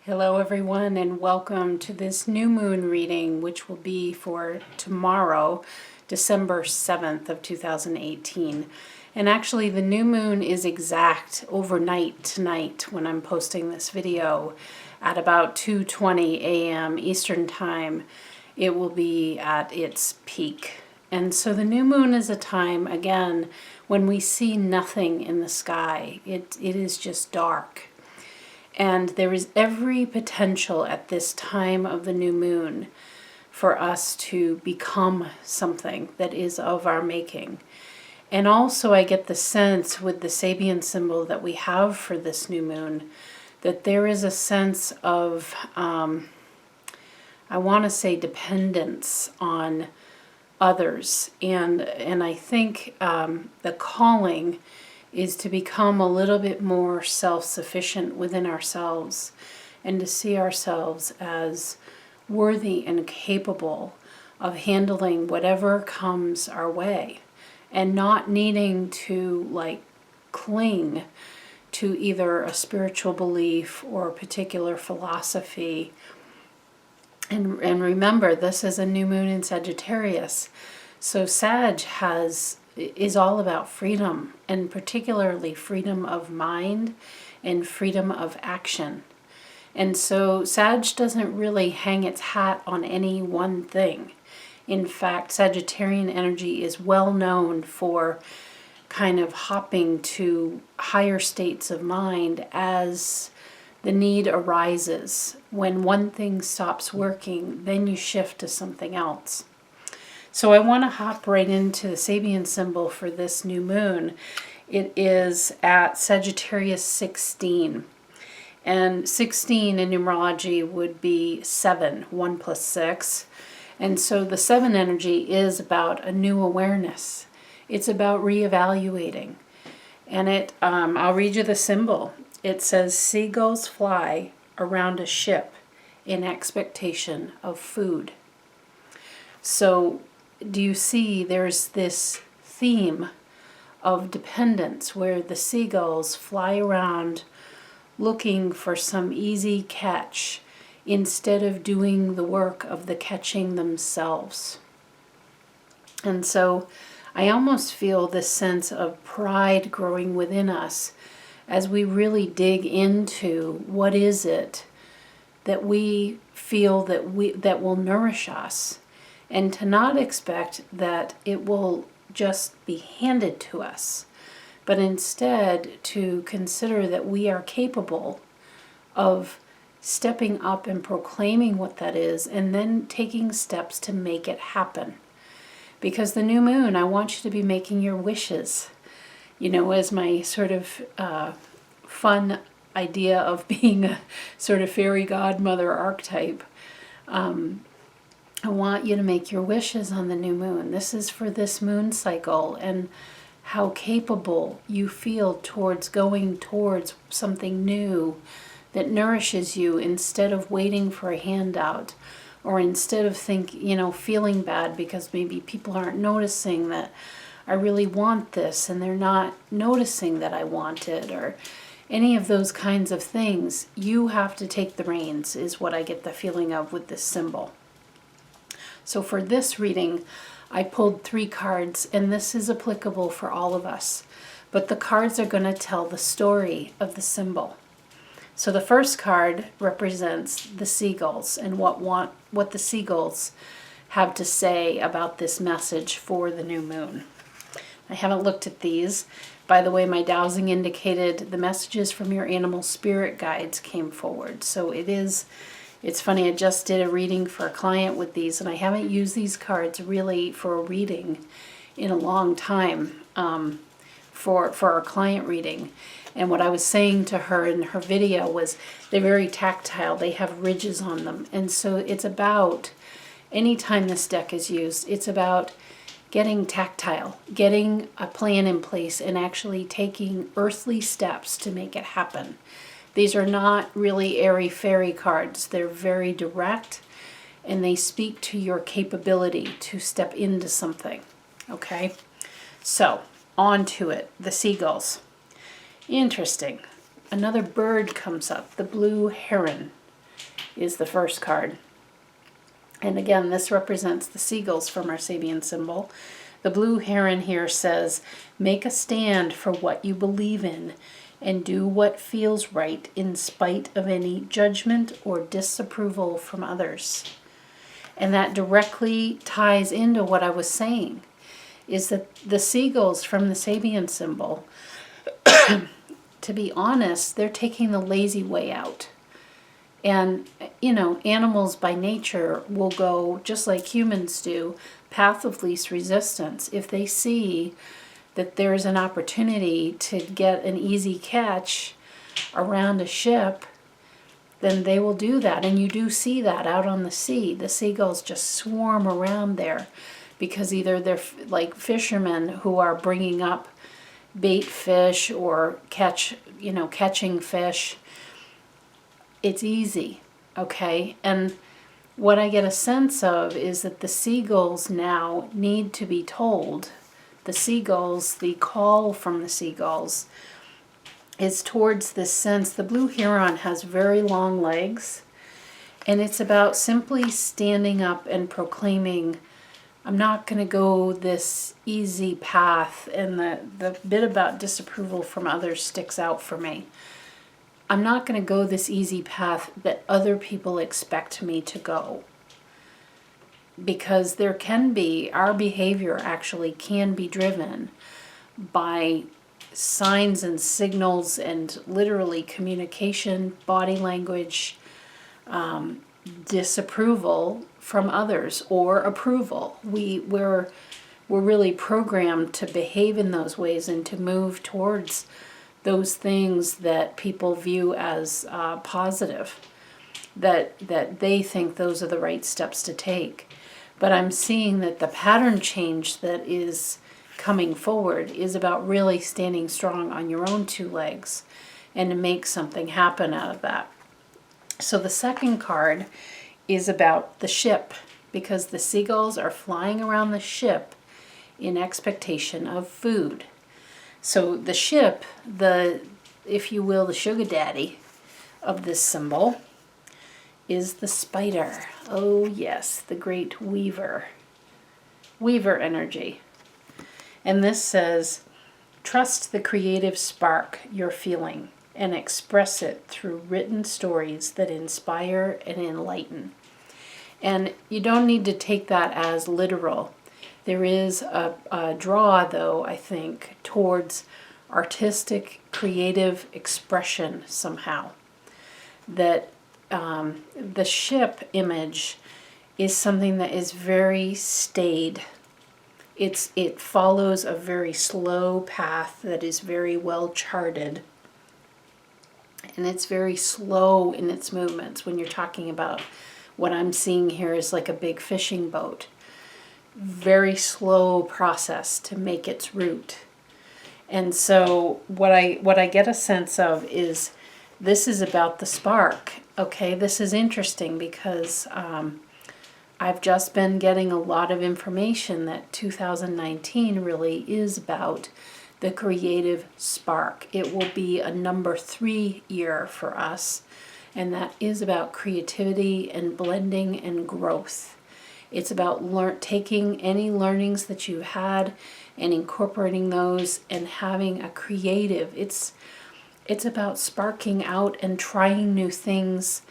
Hello everyone, and welcome to this new moon reading, which will be for tomorrow, December 7th of 2018. And actually the new moon is exact overnight tonight when I'm posting this video at about 2:20 a.m. Eastern Time. It will be at its peak. And so the new moon is a time, again, when we see nothing in the sky. It is just dark. And there is every potential at this time of the new moon for us to become something that is of our making. And also I get the sense with the Sabian symbol that we have for this new moon that there is a sense of, I want to say, dependence on others. And I think the calling is to become a little bit more self-sufficient within ourselves and to see ourselves as worthy and capable of handling whatever comes our way and not needing to cling to either a spiritual belief or a particular philosophy. And remember, this is a new moon in Sagittarius. So Sag is all about freedom, and particularly freedom of mind and freedom of action. And so Sag doesn't really hang its hat on any one thing. In fact, Sagittarian energy is well known for kind of hopping to higher states of mind as the need arises. When one thing stops working, then you shift to something else. So I want to hop right into the Sabian symbol for this new moon. It is at Sagittarius 16. And 16 in numerology would be 7, 1 plus 6. And so the 7 energy is about a new awareness. It's about reevaluating. And I'll read you the symbol. It says, seagulls fly around a ship in expectation of food. So do you see there's this theme of dependence where the seagulls fly around looking for some easy catch instead of doing the work of the catching themselves? And so I almost feel this sense of pride growing within us as we really dig into what is it that we feel that will nourish us, and to not expect that it will just be handed to us, but instead to consider that we are capable of stepping up and proclaiming what that is, and then taking steps to make it happen. Because the new moon, I want you to be making your wishes, as my sort of fun idea of being a sort of fairy godmother archetype. I want you to make your wishes on the new moon. This is for this moon cycle and how capable you feel towards going towards something new that nourishes you instead of waiting for a handout, or instead of feeling bad because maybe people aren't noticing that I really want this and they're not noticing that I want it, or any of those kinds of things. You have to take the reins is what I get the feeling of with this symbol. So for this reading, I pulled 3 cards, and this is applicable for all of us. But the cards are going to tell the story of the symbol. So the first card represents the seagulls and what the seagulls have to say about this message for the new moon. I haven't looked at these. By the way, my dowsing indicated the messages from your animal spirit guides came forward. So it's funny, I just did a reading for a client with these, and I haven't used these cards really for a reading in a long time for our client reading. And what I was saying to her in her video was they're very tactile. They have ridges on them. And so it's about, anytime this deck is used, it's about getting tactile, getting a plan in place, and actually taking earthly steps to make it happen. These are not really airy-fairy cards. They're very direct, and they speak to your capability to step into something. Okay? So, on to it. The seagulls. Interesting. Another bird comes up, the blue heron. is the first card. And again, this represents the seagulls from our Sabian symbol. The blue heron here says, make a stand for what you believe in and do what feels right in spite of any judgment or disapproval from others. And that directly ties into what I was saying, is that the seagulls from the Sabian symbol, to be honest, they're taking the lazy way out. And, animals by nature will go, just like humans do, path of least resistance. If they see that there's an opportunity to get an easy catch around a ship, then they will do that. And you do see that out on the sea. The seagulls just swarm around there because either they're like fishermen who are bringing up bait fish or catching fish. It's easy, okay? And what I get a sense of is that the seagulls now need to be told, the call from the seagulls is towards this sense. The blue heron has very long legs, and it's about simply standing up and proclaiming, I'm not going to go this easy path, and the bit about disapproval from others sticks out for me. I'm not going to go this easy path that other people expect me to go. Because there can be, our behavior actually can be driven by signs and signals and literally communication, body language, disapproval from others or approval. We're really programmed to behave in those ways and to move towards those things that people view as positive, that they think those are the right steps to take. But I'm seeing that the pattern change that is coming forward is about really standing strong on your own two legs and to make something happen out of that. So the second card is about the ship, because the seagulls are flying around the ship in expectation of food. So the ship, if you will, the sugar daddy of this symbol is the spider. Oh yes, the great weaver. Weaver energy. And this says, trust the creative spark you're feeling and express it through written stories that inspire and enlighten. And you don't need to take that as literal. There is a draw, though, I think, towards artistic, creative expression somehow. That the ship image is something that is very staid. It follows a very slow path that is very well charted. And it's very slow in its movements. When you're talking about what I'm seeing here is like a big fishing boat. Very slow process to make its route. And so what I get a sense of is this is about the spark. Okay, this is interesting because I've just been getting a lot of information that 2019 really is about the creative spark. It will be a number 3 year for us, and that is about creativity and blending and growth. It's about taking any learnings that you had and incorporating those and having a creative. It's about sparking out and trying new things.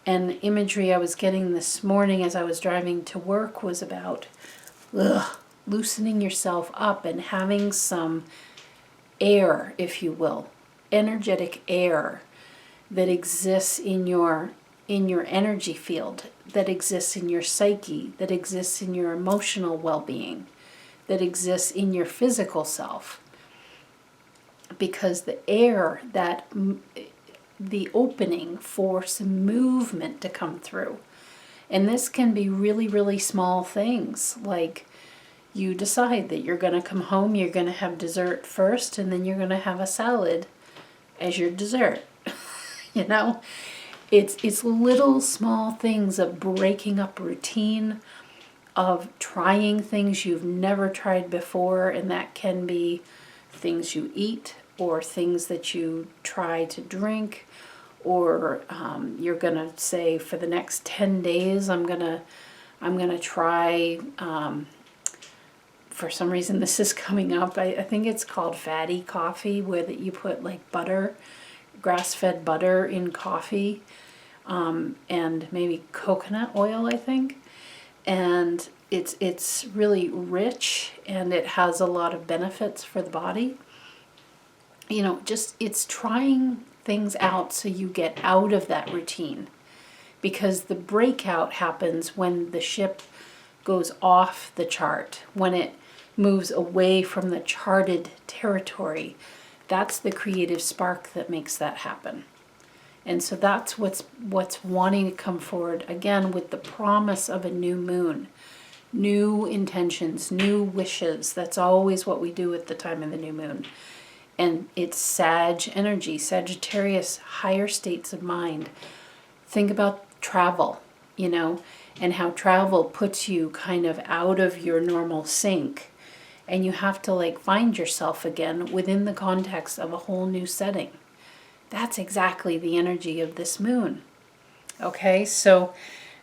And the imagery I was getting this morning as I was driving to work was about loosening yourself up and having some air, if you will, energetic air that exists in your energy field, that exists in your psyche, that exists in your emotional well-being, that exists in your physical self. Because the air, the opening for some movement to come through. And this can be really, really small things, like you decide that you're going to come home, you're going to have dessert first, and then you're going to have a salad as your dessert. It's little small things of breaking up routine, of trying things you've never tried before, and that can be things you eat or things that you try to drink or you're gonna say for the next 10 days I'm gonna try, for some reason this is coming up, I think it's called fatty coffee, where that you put like butter, grass-fed butter in coffee, and maybe coconut oil, I think. And it's really rich, and it has a lot of benefits for the body. You know, just it's trying things out so you get out of that routine, because the breakout happens when the ship goes off the chart, when it moves away from the charted territory. That's the creative spark that makes that happen. And so that's what's wanting to come forward, again, with the promise of a new moon, new intentions, new wishes. That's always what we do at the time of the new moon. And it's Sag energy, Sagittarius, higher states of mind. Think about travel, you know, and how travel puts you kind of out of your normal sync. And you have to like find yourself again within the context of a whole new setting. That's exactly the energy of this moon. Okay, so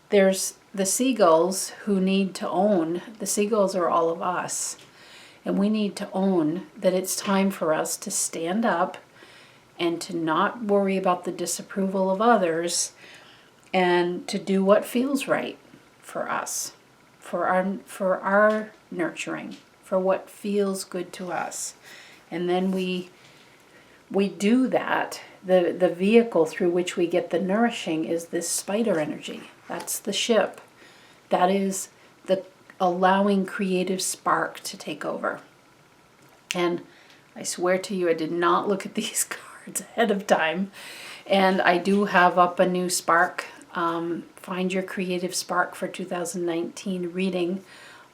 there's the seagulls who need to own, the seagulls are all of us. And we need to own that it's time for us to stand up and to not worry about the disapproval of others, and to do what feels right for us, for our nurturing, for what feels good to us. And then we do that. The vehicle through which we get the nourishing is this spider energy. That's the ship. That is the allowing creative spark to take over. And I swear to you, I did not look at these cards ahead of time. And I do have up a new spark, Find Your Creative Spark for 2019 reading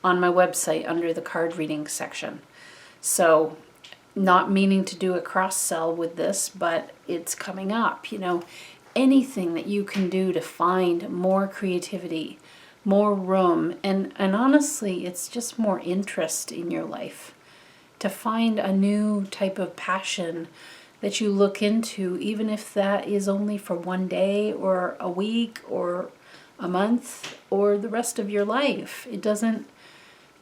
on my website under the card reading section. So not meaning to do a cross sell with this, but it's coming up. You know, anything that you can do to find more creativity, more room, and honestly, it's just more interest in your life. To find a new type of passion that you look into, even if that is only for one day or a week or a month or the rest of your life. It doesn't,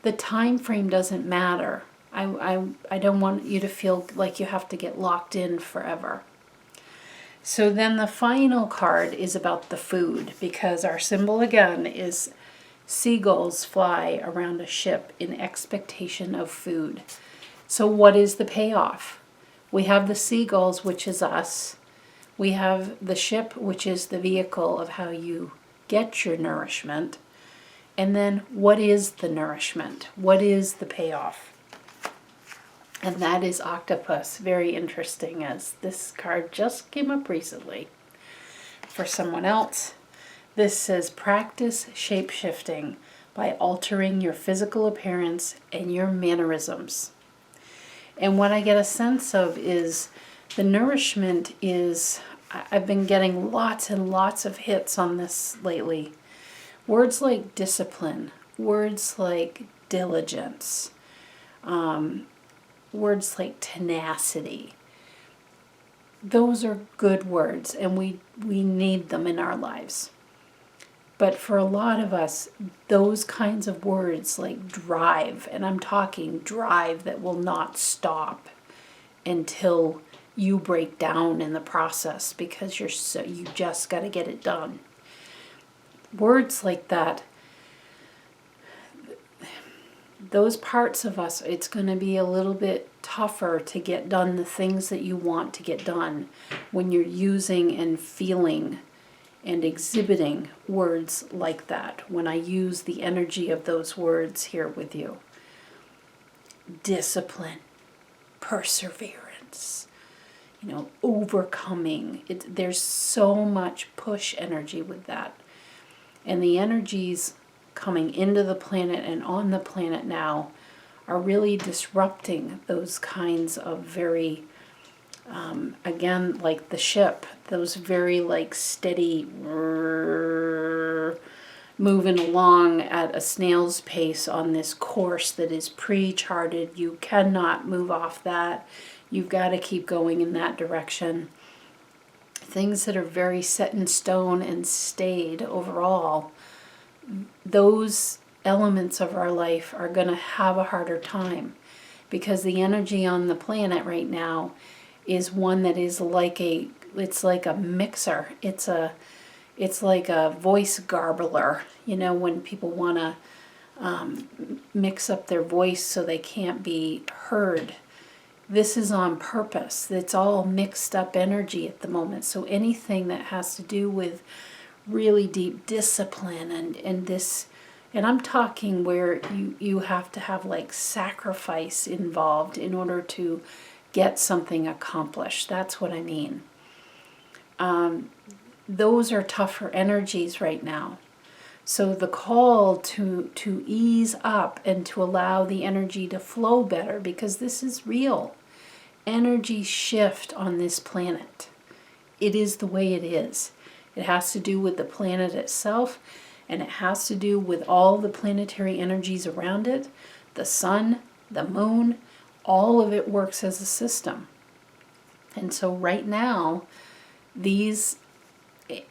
the time frame doesn't matter. I don't want you to feel like you have to get locked in forever. So then the final card is about the food, because our symbol again is seagulls fly around a ship in expectation of food. So what is the payoff? We have the seagulls, which is us. We have the ship, which is the vehicle of how you get your nourishment. And then what is the nourishment? What is the payoff? And that is octopus. Very interesting, as this card just came up recently. For someone else, this says practice shape-shifting by altering your physical appearance and your mannerisms. And what I get a sense of is the nourishment is, I've been getting lots and lots of hits on this lately. Words like discipline, words like diligence, words like tenacity. Those are good words, and we need them in our lives. But for a lot of us, those kinds of words like drive, and I'm talking drive that will not stop until you break down in the process, because you just got to get it done. Words like that, those parts of us, it's going to be a little bit tougher to get done the things that you want to get done when you're using and feeling and exhibiting words like that. When I use the energy of those words here with you. Discipline, perseverance, overcoming. There's so much push energy with that. And the energies coming into the planet and on the planet now are really disrupting those kinds of very, again, like the ship, those very like steady moving along at a snail's pace on this course that is pre-charted. You cannot move off that. You've got to keep going in that direction. things that are very set in stone and stayed overall, those elements of our life are going to have a harder time, because the energy on the planet right now is one that is like it's like a mixer. It's like a voice garbler, when people want to mix up their voice so they can't be heard. This is on purpose. It's all mixed up energy at the moment. So anything that has to do with really deep discipline and this, and I'm talking where you have to have like sacrifice involved in order to get something accomplished. That's what I mean. Those are tougher energies right now. So the call to ease up and to allow the energy to flow better, because this is real. Energy shift on this planet. It is the way it is. It has to do with the planet itself, and it has to do with all the planetary energies around it, the sun, the moon, all of it works as a system. And so right now,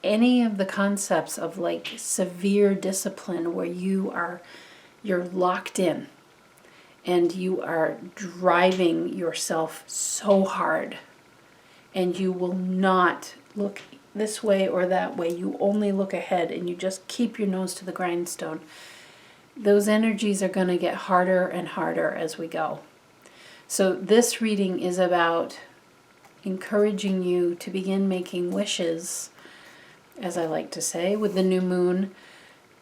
any of the concepts of like severe discipline where you're locked in and you are driving yourself so hard and you will not look this way or that way, you only look ahead and you just keep your nose to the grindstone, those energies are going to get harder and harder as we go. So this reading is about encouraging you to begin making wishes, as I like to say, with the new moon,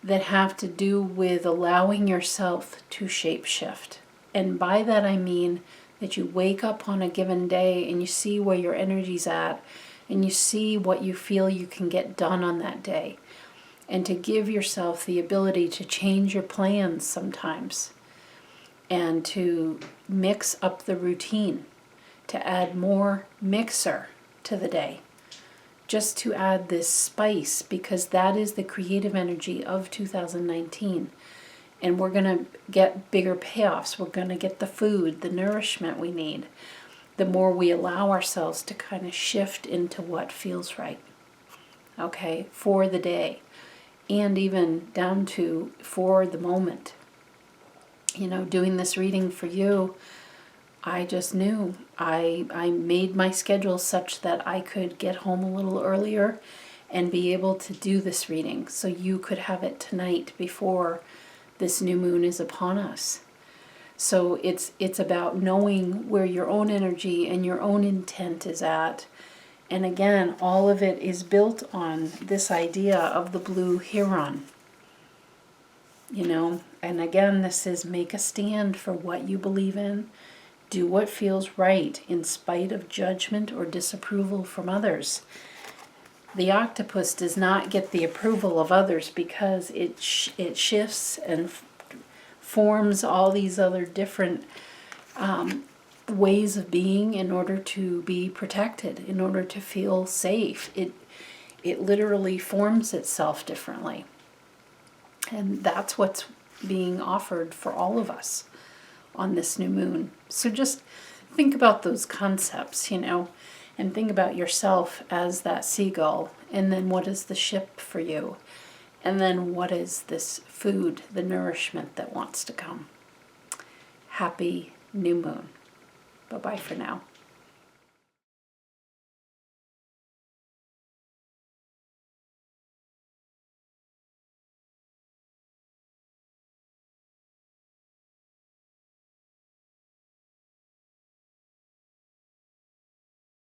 that have to do with allowing yourself to shapeshift. And by that I mean that you wake up on a given day and you see where your energy's at, and you see what you feel you can get done on that day. And to give yourself the ability to change your plans sometimes, and to mix up the routine, to add more mixer to the day. Just to add this spice, because that is the creative energy of 2019. And we're going to get bigger payoffs. We're going to get the food, the nourishment we need, the more we allow ourselves to kind of shift into what feels right, okay, for the day, and even down to for the moment. Doing this reading for you, I just knew I made my schedule such that I could get home a little earlier and be able to do this reading so you could have it tonight before this new moon is upon us. So it's about knowing where your own energy and your own intent is at. And again, all of it is built on this idea of the blue heron. And again, this is make a stand for what you believe in. Do what feels right in spite of judgment or disapproval from others. The octopus does not get the approval of others because it shifts and forms all these other different ways of being in order to be protected, in order to feel safe. It literally forms itself differently. And that's what's being offered for all of us on this new moon. So just think about those concepts, and think about yourself as that seagull, and then what is the ship for you, and then what is this food, the nourishment that wants to come. Happy new moon. Bye-bye for now.